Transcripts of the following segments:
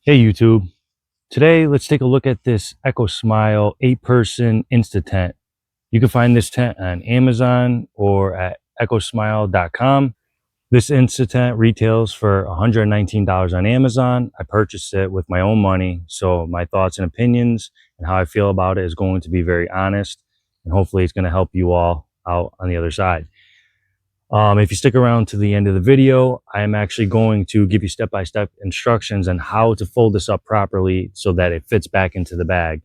Hey YouTube, today let's take a look at this EchoSmile 8-person insta-tent. You can find this tent on Amazon or at echosmile.com. This insta-tent retails for $119 on Amazon. I purchased it with my own money, so my thoughts and opinions and how I feel about it is going to be very honest, and hopefully it's going to help you all out on the other side. If you stick around to the end of the video, I am actually going to give you step-by-step instructions on how to fold this up properly so that it fits back into the bag.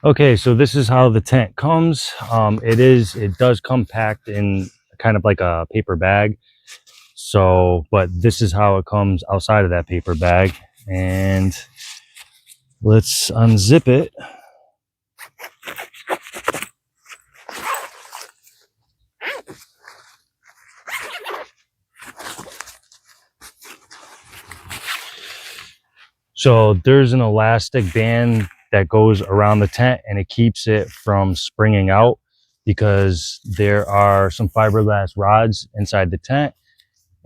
Okay, so this is how the tent comes. It does come packed in kind of like a paper bag. So, but this is how it comes outside of that paper bag. And let's unzip it. So there's an elastic band that goes around the tent and it keeps it from springing out because there are some fiberglass rods inside the tent.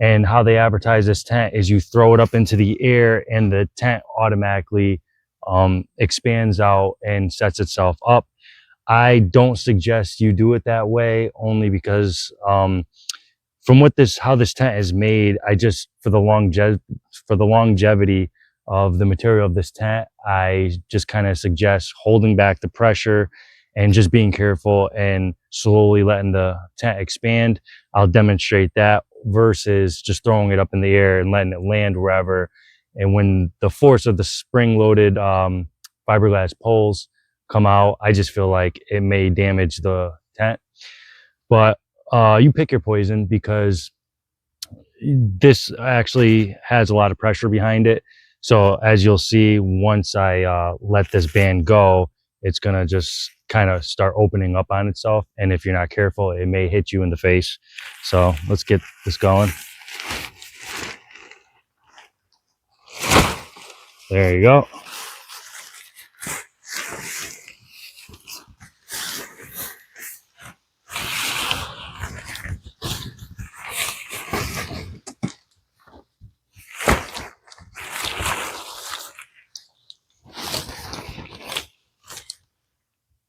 And how they advertise this tent is you throw it up into the air and the tent automatically expands out and sets itself up. I don't suggest you do it that way, only because from how this tent is made, for the longevity of the material of this tent, I just kind of suggest holding back the pressure and just being careful and slowly letting the tent expand. I'll demonstrate that versus just throwing it up in the air and letting it land wherever. And when the force of the spring-loaded fiberglass poles come out, I just feel like it may damage the tent. But you pick your poison, because this actually has a lot of pressure behind it. So as you'll see, once I let this band go, it's gonna just kind of start opening up on itself. And if you're not careful, it may hit you in the face. So let's get this going. There you go.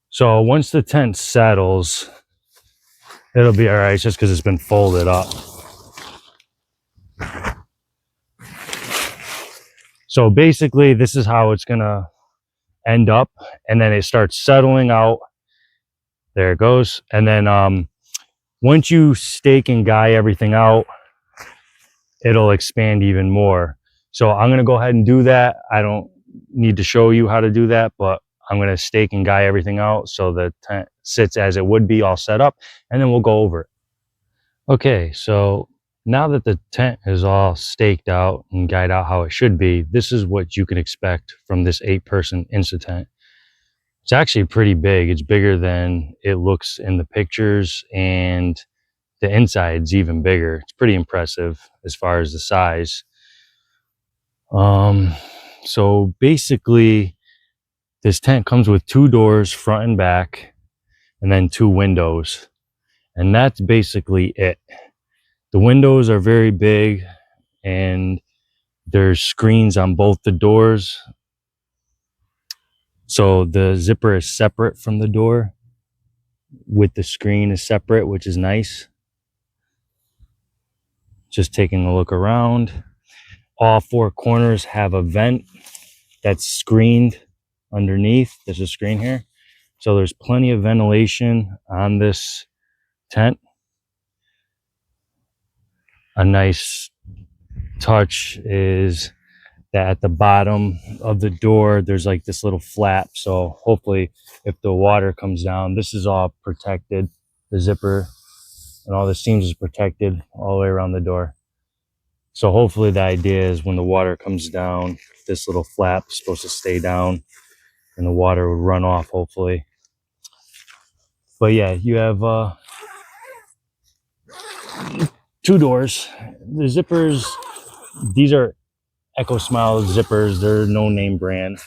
So once the tent settles, it'll be all right, just because it's been folded up. So basically, this is how it's gonna end up, and then it starts settling out. There it goes. And then once you stake and guy everything out, it'll expand even more. So I'm gonna go ahead and do that. I don't need to show you how to do that, but I'm gonna stake and guy everything out so the tent sits as it would be all set up, and then we'll go over it. Okay, so now that the tent is all staked out and guyed out how it should be, this is what you can expect from this 8-person insta-tent. It's actually pretty big. It's bigger than it looks in the pictures, and the inside's even bigger. It's pretty impressive as far as the size. So basically, this tent comes with 2 doors, front and back, and then 2 windows. And that's basically it. The windows are very big, and there's screens on both the doors. So the zipper is separate from the door, with the screen is separate, which is nice. Just taking a look around. All 4 corners have a vent that's screened underneath. There's a screen here. So there's plenty of ventilation on this tent. A nice touch is that at the bottom of the door, there's like this little flap. So hopefully if the water comes down, this is all protected. The zipper and all the seams is protected all the way around the door. So hopefully the idea is when the water comes down, this little flap is supposed to stay down and the water would run off, hopefully. But yeah, you have 2 doors. The zippers, these are EchoSmile zippers. They're no name brand,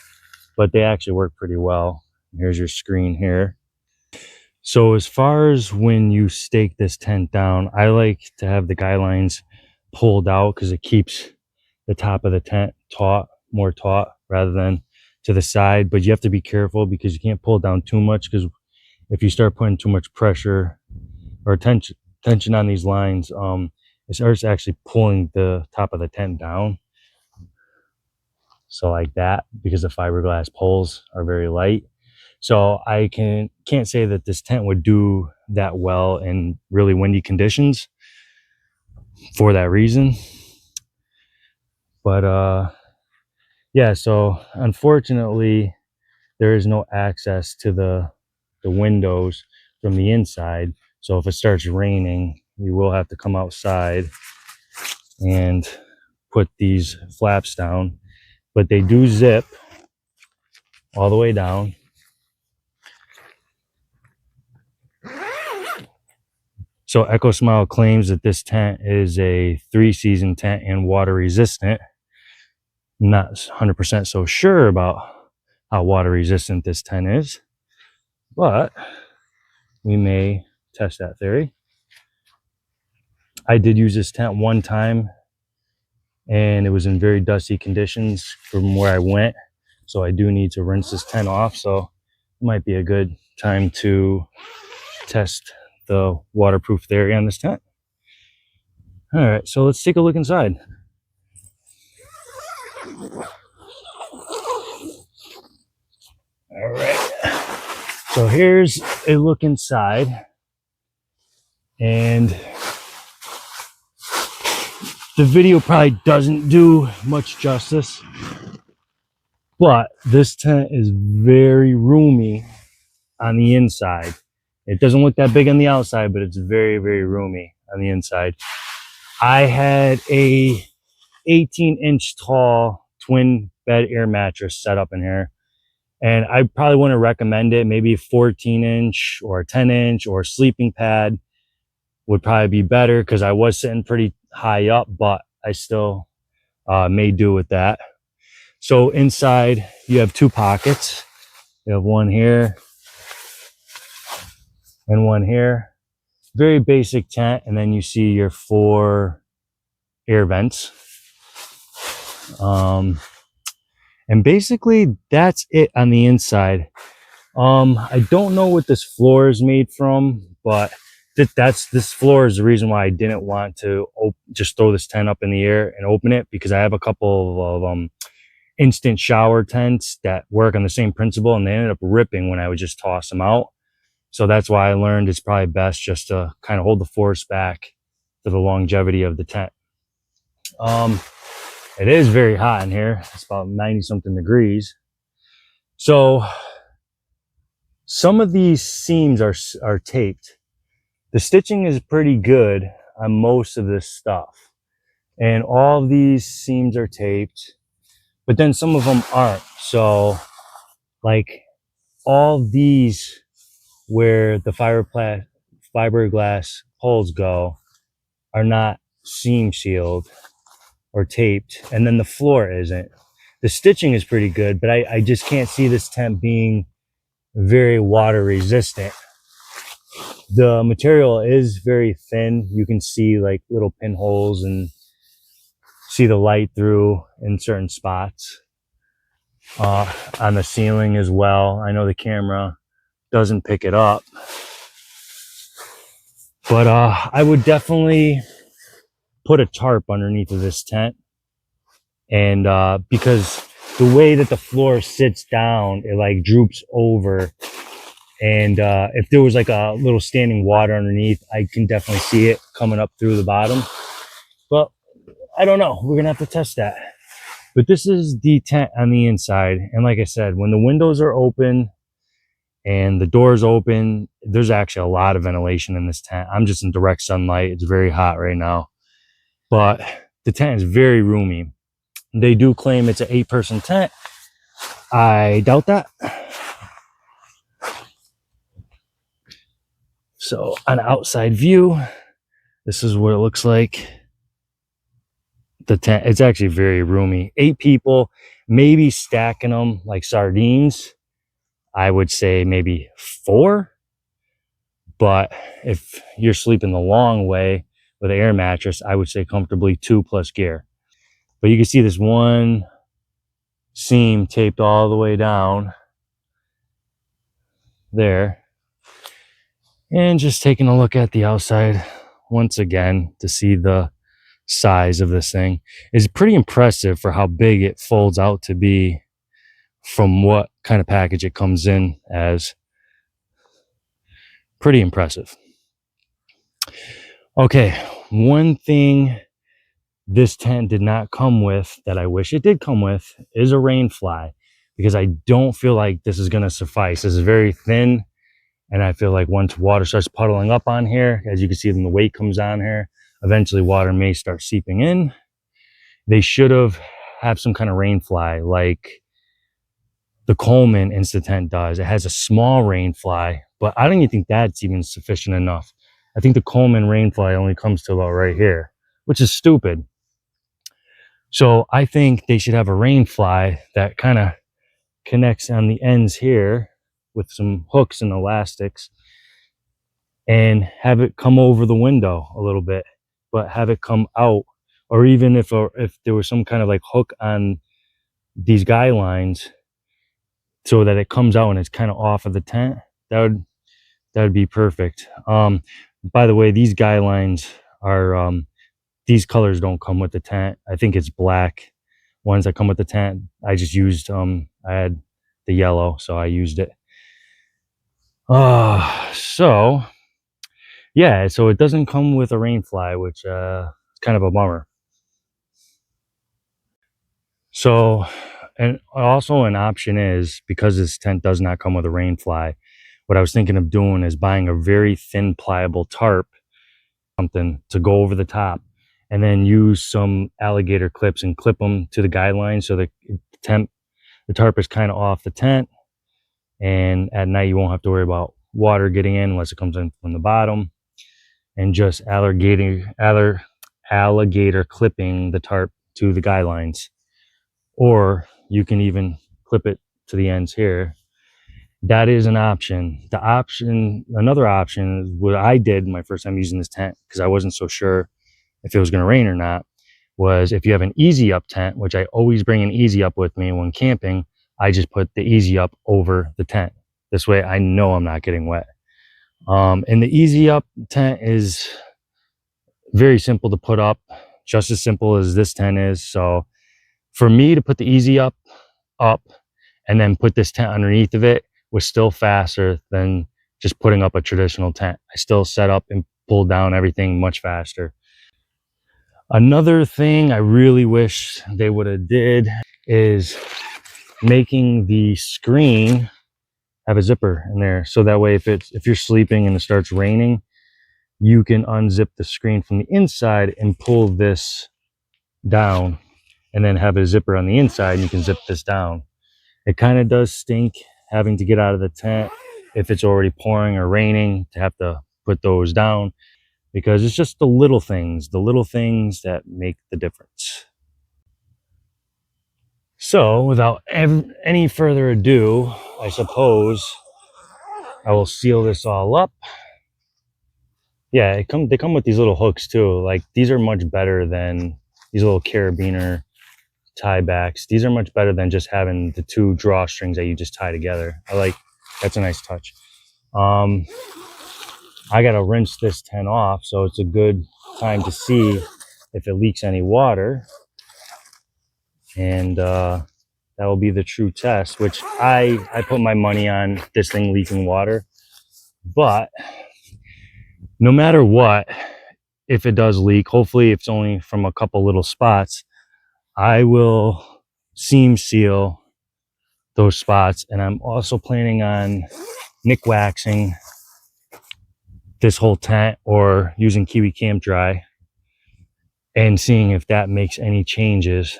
but they actually work pretty well. Here's your screen here. So as far as when you stake this tent down, I like to have the guy lines pulled out because it keeps the top of the tent more taut. rather than to the side. But you have to be careful because you can't pull down too much, because if you start putting too much pressure or tension on these lines, it starts actually pulling the top of the tent down. So like that, because the fiberglass poles are very light. So I can't say that this tent would do that well in really windy conditions for that reason. But yeah, so unfortunately there is no access to the windows from the inside. So if it starts raining, you will have to come outside and put these flaps down. But they do zip all the way down. So EchoSmile claims that this tent is a 3-season tent and water resistant. I'm not 100% so sure about how water resistant this tent is, but we may test that theory. I did use this tent one time and it was in very dusty conditions from where I went. So I do need to rinse this tent off. So it might be a good time to test the waterproof theory on this tent. All right, so let's take a look inside. All right, so here's a look inside, and the video probably doesn't do much justice, but this tent is very roomy on the inside. It doesn't look that big on the outside, but it's very, very roomy on the inside. I had a 18-inch tall twin bed air mattress set up in here, and I probably wouldn't recommend it. Maybe a 14-inch or a 10-inch or a sleeping pad would probably be better, because I was sitting pretty high up, but I still may do with that. So inside you have 2 pockets. You have one here and one here. Very basic tent. And then you see your 4 air vents. And basically that's it on the inside. I don't know what this floor is made from, but this floor is the reason why I didn't want to just throw this tent up in the air and open it, because I have a couple of instant shower tents that work on the same principle, and they ended up ripping when I would just toss them out. So that's why I learned it's probably best just to kind of hold the force back for the longevity of the tent. It is very hot in here. It's about 90 something degrees. So some of these seams are taped. The stitching is pretty good on most of this stuff, and all of these seams are taped, but then some of them aren't. So like all these where the fiberglass holes go are not seam sealed or taped, and then the floor isn't. The stitching is pretty good, but I just can't see this tent being very water resistant. The material is very thin. You can see like little pinholes and see the light through in certain spots. On the ceiling as well. I know the camera doesn't pick it up, but I would definitely put a tarp underneath of this tent. And because the way that the floor sits down, it like droops over, and if there was like a little standing water underneath, I can definitely see it coming up through the bottom. But I don't know, we're gonna have to test that. But this is the tent on the inside, and like I said, when the windows are open and the doors open, there's actually a lot of ventilation in this tent. I'm just in direct sunlight. It's very hot right now, but the tent is very roomy. They do claim it's an 8-person tent. I doubt that. So on an outside view, this is what it looks like. The tent, it's actually very roomy. 8 people, maybe stacking them like sardines, I would say maybe 4. But if you're sleeping the long way with an air mattress, I would say comfortably 2 plus gear. But you can see this 1, seam taped all the way down there. And just taking a look at the outside once again to see the size of this thing. Is pretty impressive for how big it folds out to be from what kind of package it comes in as. Pretty impressive. Okay, one thing this tent did not come with that I wish it did come with is a rain fly, because I don't feel like this is going to suffice. This is very thin, and I feel like once water starts puddling up on here, as you can see when the weight comes on here, eventually water may start seeping in. They should have some kind of rain fly like the Coleman insta-tent does. It has a small rain fly, but I don't even think that's even sufficient enough. I think the Coleman rain fly only comes to about right here, which is stupid. So I think they should have a rain fly that kind of connects on the ends here with some hooks and elastics, and have it come over the window a little bit, but have it come out. Or even if there was some kind of like hook on these guy lines so that it comes out and it's kind of off of the tent, that would be perfect. By the way, these guy lines are these colors don't come with the tent. I think it's black ones that come with the tent. I just used I had the yellow, so I used it. So yeah, so it doesn't come with a rain fly, which is kind of a bummer. So, and also an option is, because this tent does not come with a rain fly, what I was thinking of doing is buying a very thin pliable tarp, something to go over the top, and then use some alligator clips and clip them to the guidelines so the tarp is kind of off the tent, and at night you won't have to worry about water getting in unless it comes in from the bottom, and just alligator clipping the tarp to the guidelines. Or you can even clip it to the ends here. That is an option. Another option is what I did my first time using this tent, because I wasn't so sure if it was going to rain or not, was if you have an easy up tent, which I always bring an easy up with me when camping, I just put the easy up over the tent. This way I know I'm not getting wet. And the easy up tent is very simple to put up, just as simple as this tent is. So for me to put the easy up and then put this tent underneath of it was still faster than just putting up a traditional tent. I still set up and pulled down everything much faster. Another thing I really wish they would have did is making the screen have a zipper in there, so that way if you're sleeping and it starts raining, you can unzip the screen from the inside and pull this down, and then have a zipper on the inside and you can zip this down. It kind of does stink having to get out of the tent if it's already pouring or raining to have to put those down, because it's just the little things that make the difference. So without any further ado, I suppose I will seal this all up. Yeah, they come with these little hooks too. Like, these are much better than these little carabiner tie backs. These are much better than just having the two drawstrings that you just tie together. That's a nice touch. I gotta rinse this tent off, so it's a good time to see if it leaks any water, and that will be the true test, which I put my money on this thing leaking water. But no matter what, if it does leak, hopefully it's only from a couple little spots, I will seam seal those spots. And I'm also planning on nick waxing this whole tent, or using Kiwi Camp Dry, and seeing if that makes any changes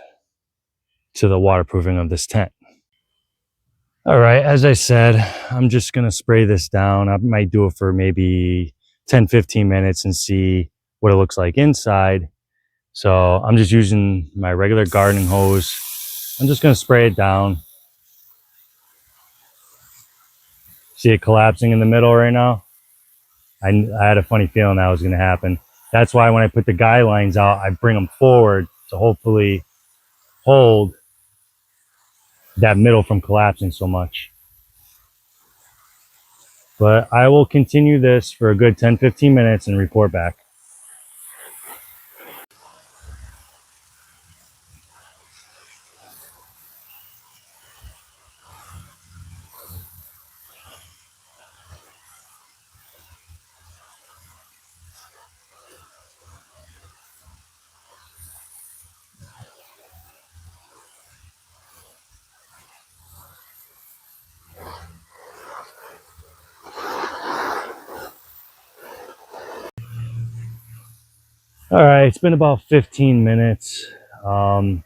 to the waterproofing of this tent. All right, as I said, I'm just gonna spray this down. I might do it for maybe 10-15 minutes and see what it looks like inside. So I'm just using my regular gardening hose. I'm just gonna spray it down. See it collapsing in the middle right now? I had a funny feeling that was gonna happen. That's why when I put the guy lines out, I bring them forward to hopefully hold that middle from collapsing so much. But I will continue this for a good 10-15 minutes and report back. All right, it's been about 15 minutes. I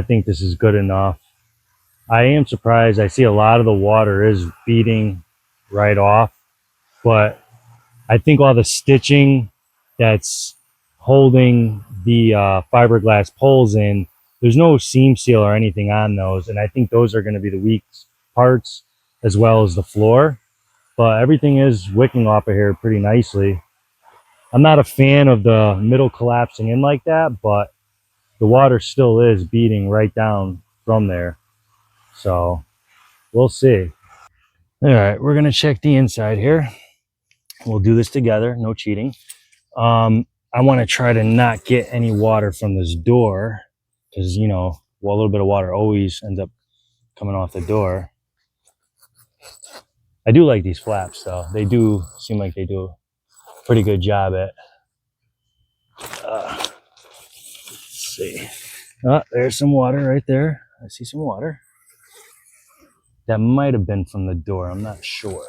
think this is good enough. I am surprised. I see a lot of the water is beading right off, but I think all the stitching that's holding the fiberglass poles in, there's no seam seal or anything on those. And I think those are going to be the weak parts as well as the floor. But everything is wicking off of here pretty nicely. I'm not a fan of the middle collapsing in like that, but the water still is beating right down from there. So we'll see. All right, we're going to check the inside here. We'll do this together, no cheating. I want to try to not get any water from this door because, you know, well, a little bit of water always ends up coming off the door. I do like these flaps, though. They do seem like they do a pretty good job at, let's see. Oh, there's some water right there. I see some water. That might have been from the door. I'm not sure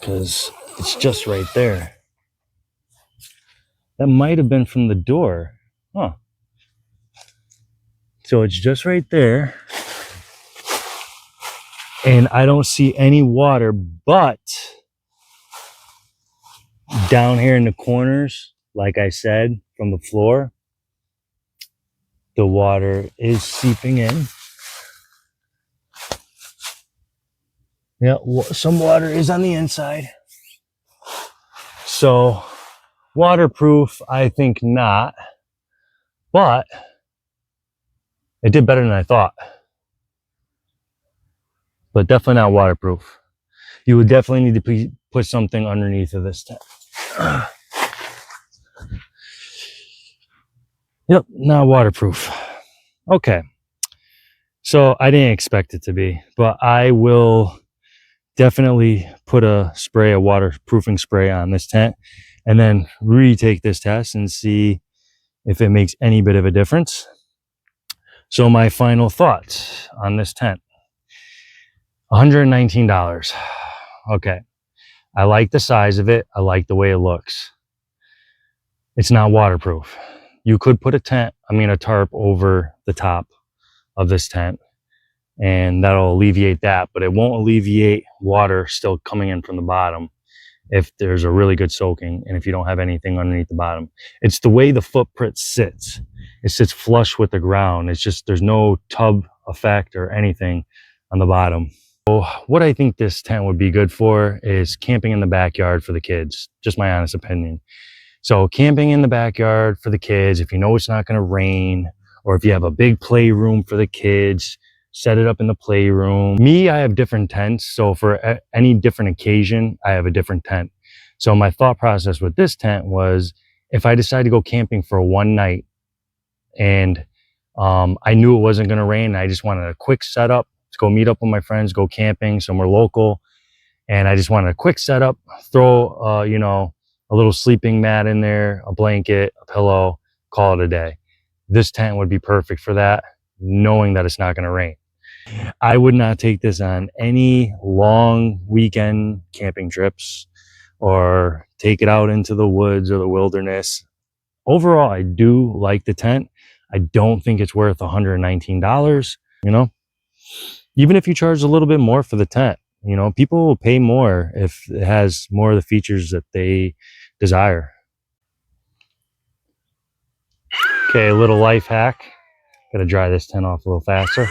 because it's just right there. That might have been from the door. Huh. So it's just right there. And I don't see any water, but down here in the corners, like I said, from the floor, the water is seeping in. Yeah, some water is on the inside. So waterproof, I think not, but it did better than I thought. But definitely not waterproof. You would definitely need to put something underneath of this tent. Yep, not waterproof. Okay. So I didn't expect it to be, but I will definitely put a waterproofing spray on this tent and then retake this test and see if it makes any bit of a difference. So my final thoughts on this tent. $119. Okay. I like the size of it. I like the way it looks. It's not waterproof. You could put a tarp over the top of this tent and that'll alleviate that, but it won't alleviate water still coming in from the bottom if there's a really good soaking and if you don't have anything underneath the bottom. It's the way the footprint sits. It sits flush with the ground. It's just, there's no tub effect or anything on the bottom. So what I think this tent would be good for is camping in the backyard for the kids. Just my honest opinion. So camping in the backyard for the kids, if you know it's not going to rain, or if you have a big playroom for the kids, set it up in the playroom. Me, I have different tents. So for any different occasion, I have a different tent. So my thought process with this tent was if I decide to go camping for one night and I knew it wasn't going to rain, I just wanted a quick setup to go meet up with my friends, go camping somewhere local. And I just wanted a quick setup, throw, a little sleeping mat in there, a blanket, a pillow, call it a day. This tent would be perfect for that, knowing that it's not going to rain. I would not take this on any long weekend camping trips or take it out into the woods or the wilderness. Overall, I do like the tent. I don't think it's worth $119, even if you charge a little bit more for the tent. People will pay more if it has more of the features that they desire. Okay, a little life hack. Got to dry this tent off a little faster.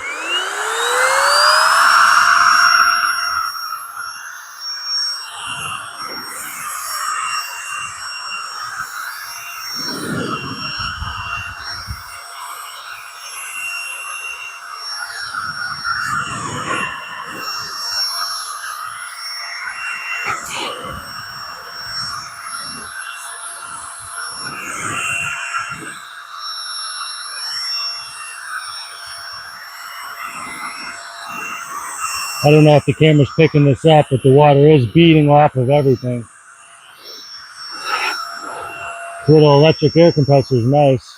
I don't know if the camera's picking this up, but the water is beating off of everything. The little electric air compressor is nice.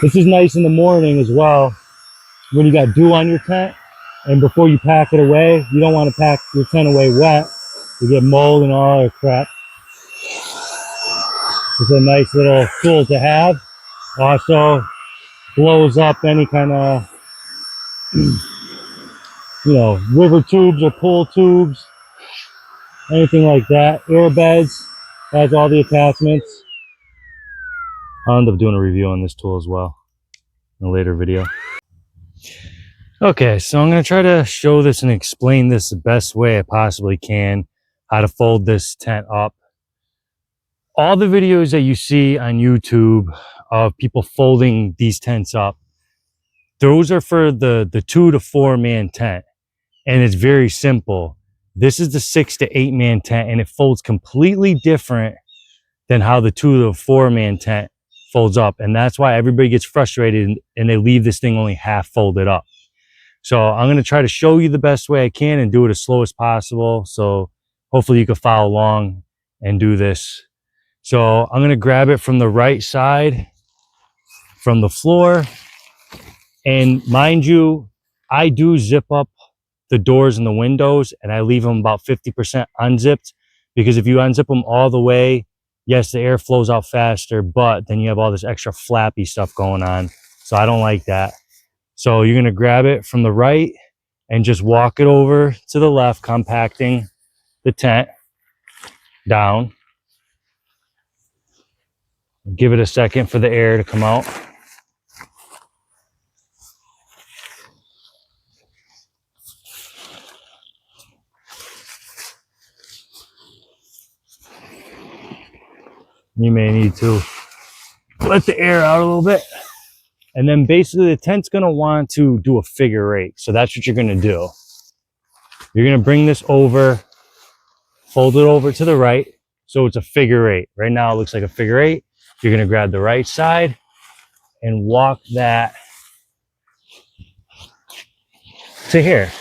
This is nice in the morning as well, when you got dew on your tent, and before you pack it away, you don't want to pack your tent away wet. You get mold and all that crap. It's a nice little tool to have. Also blows up any kind of, river tubes or pool tubes, anything like that. Air beds, has all the attachments. I'll end up doing a review on this tool as well in a later video. Okay, so I'm going to try to show this and explain this the best way I possibly can, how to fold this tent up. All the videos that you see on YouTube of people folding these tents up, those are for the 2 to 4 man tent. And it's very simple. This is the 6 to 8 man tent, and it folds completely different than how the 2 to 4 man tent folds up. And that's why everybody gets frustrated and they leave this thing only half folded up. So I'm going to try to show you the best way I can and do it as slow as possible. So hopefully you can follow along and do this. So I'm going to grab it from the right side from the floor. And mind you, I do zip up the doors and the windows, and I leave them about 50% unzipped, because if you unzip them all the way, yes, the air flows out faster, but then you have all this extra flappy stuff going on. So I don't like that. So you're going to grab it from the right and just walk it over to the left, compacting the tent down. Give it a second for the air to come out. You may need to let the air out a little bit. And then basically the tent's going to want to do a figure 8. So that's what you're going to do. You're going to bring this over, fold it over to the right. So it's a figure 8. Right now it looks like a figure 8. You're going to grab the right side and walk that to here.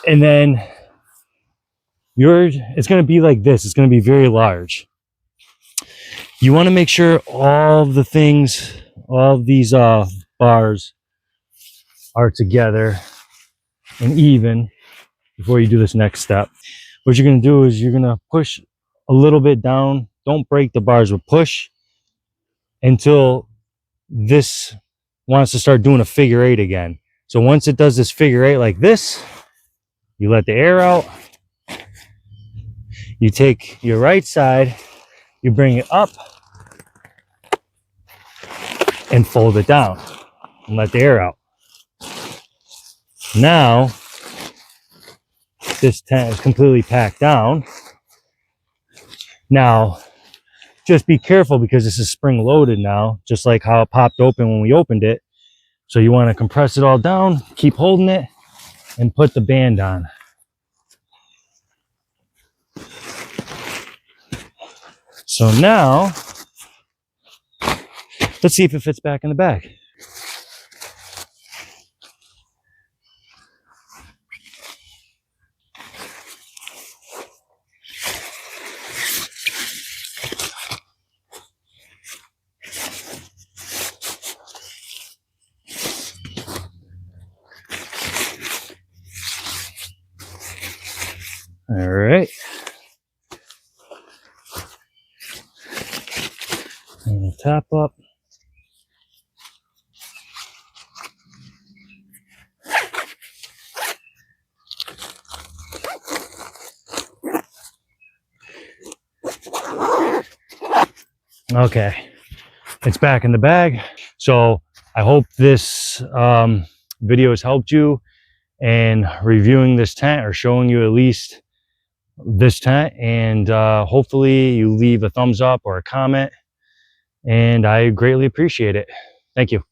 And then it's going to be like this. It's going to be very large. You want to make sure all the things, all of these bars are together and even before you do this next step. What you're going to do is you're going to push a little bit down. Don't break the bars, but push until this wants to start doing a figure 8 again. So once it does this figure 8 like this, you let the air out. You take your right side, you bring it up and fold it down and let the air out. Now, this tent is completely packed down. Now, just be careful because this is spring loaded now, just like how it popped open when we opened it. So you want to compress it all down, keep holding it, and put the band on. So now, let's see if it fits back in the bag. All right. And the top up. Okay, it's back in the bag. So I hope this video has helped you in reviewing this tent or showing you at least this tent, and hopefully you leave a thumbs up or a comment, and I greatly appreciate it. Thank you.